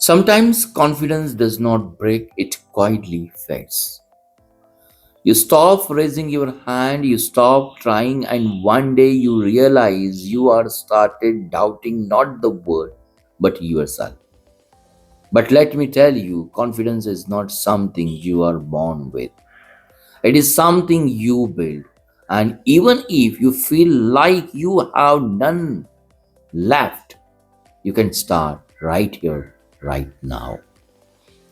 Sometimes confidence does not break, it quietly fades. You stop raising your hand, you stop trying, and one day you realize you are started doubting not the word but yourself. But let me tell you, confidence is not something you are born with. It is something you build. And even if you feel like you have none left, you can start right here, right now.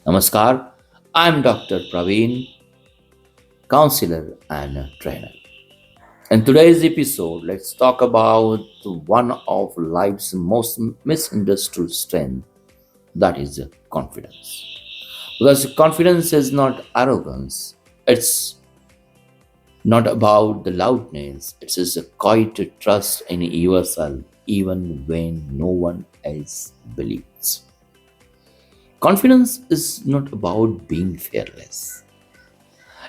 Namaskar, I'm Dr. Pravin, counselor and a trainer. In today's episode, let's talk about one of life's most misunderstood strength, that is confidence. Because confidence is not arrogance, it's not about the loudness, it's just a quiet trust in yourself even when no one else believes. Confidence is not about being fearless.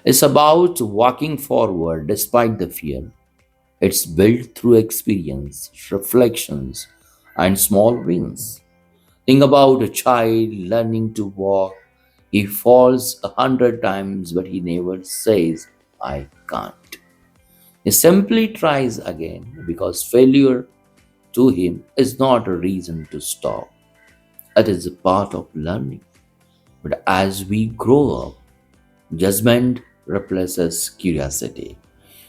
It's about walking forward despite the fear. It's built through experience, reflections, and small wins. Think about a child learning to walk. He falls 100 times, but he never says, I can't. He simply tries again because failure to him is not a reason to stop. It is a part of learning. But as we grow up, judgment replaces curiosity.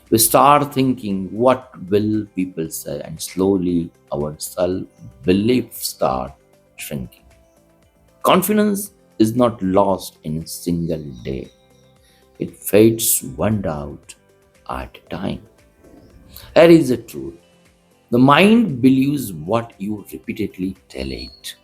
We start thinking, what will people say? And slowly our self belief start shrinking. Confidence is not lost in a single day. It fades one doubt at a time. Here is the truth. The mind believes what you repeatedly tell it.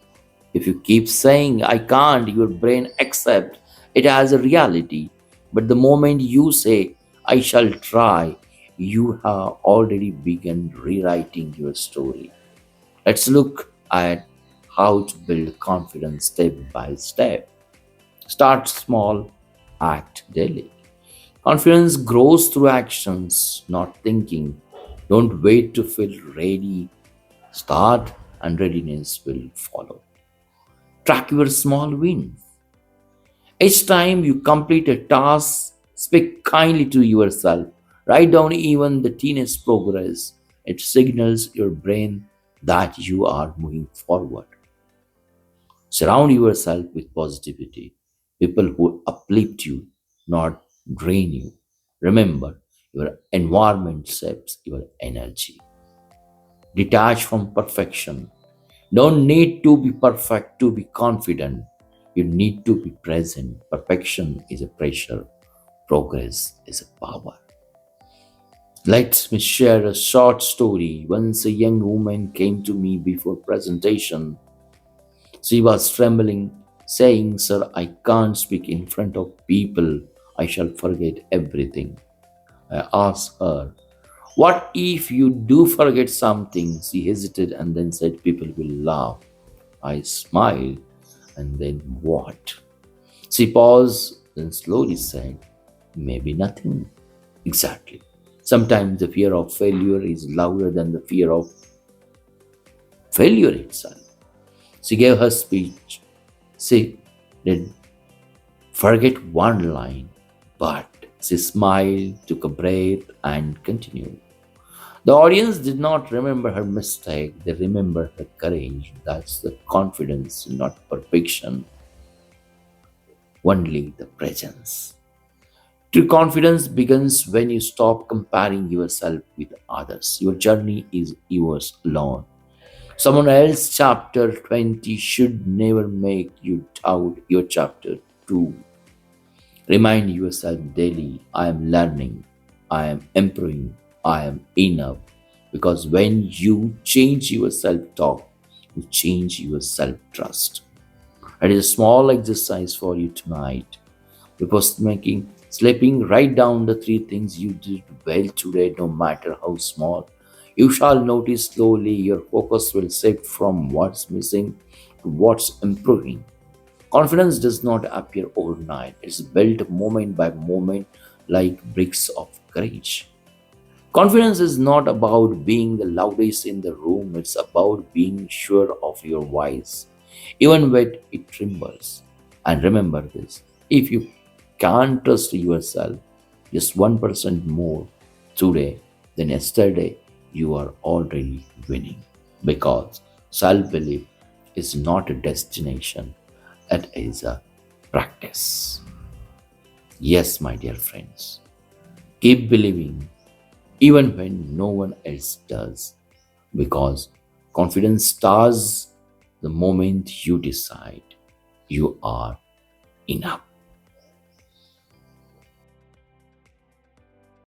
If you keep saying, I can't, your brain accepts it as a reality. But the moment you say, I shall try, you have already begun rewriting your story. Let's look at how to build confidence step by step. Start small, act daily. Confidence grows through actions, not thinking. Don't wait to feel ready. Start, and readiness will follow. Track your small wins. Each time you complete a task, speak kindly to yourself. Write down even the teenage progress. It signals your brain that you are moving forward. Surround yourself with positivity, people who uplift you, not drain you. Remember, your environment shapes your energy. Detach from perfection. Don't need to be perfect to be confident. You need to be present. Perfection is a pressure, progress is a power. Let me share a short story. Once a young woman came to me before presentation. She was trembling, saying, Sir, I can't speak in front of people. I shall forget everything. I asked her, what if you do forget something? She hesitated and then said, People will laugh. I smiled and then what? She paused, then slowly said, Maybe nothing. Exactly. Sometimes the fear of failure is louder than the fear of failure itself. She gave her speech. She did forget one line, but she smiled, took a breath, and continued. The audience did not remember her mistake, they remember her courage. That's the confidence, not perfection, only the presence. True confidence begins when you stop comparing yourself with others. Your journey is yours alone. Someone else's chapter 20 should never make you doubt your chapter 2. Remind yourself daily, I am learning, I am improving, I am enough. Because when you change your self talk, you change your self trust. It is a small exercise for you tonight. Before sleeping, write down the three things you did well today, no matter how small. You shall notice slowly your focus will shift from what's missing to what's improving. Confidence does not appear overnight, it's built moment by moment like bricks of courage. Confidence is not about being the loudest in the room, it's about being sure of your voice. Even when it trembles. And remember this, if you can't trust yourself just 1% more today than yesterday, you are already winning. Because self belief is not a destination, it is a practice. Yes, my dear friends, keep believing even when no one else does, because confidence starts the moment you decide you are enough.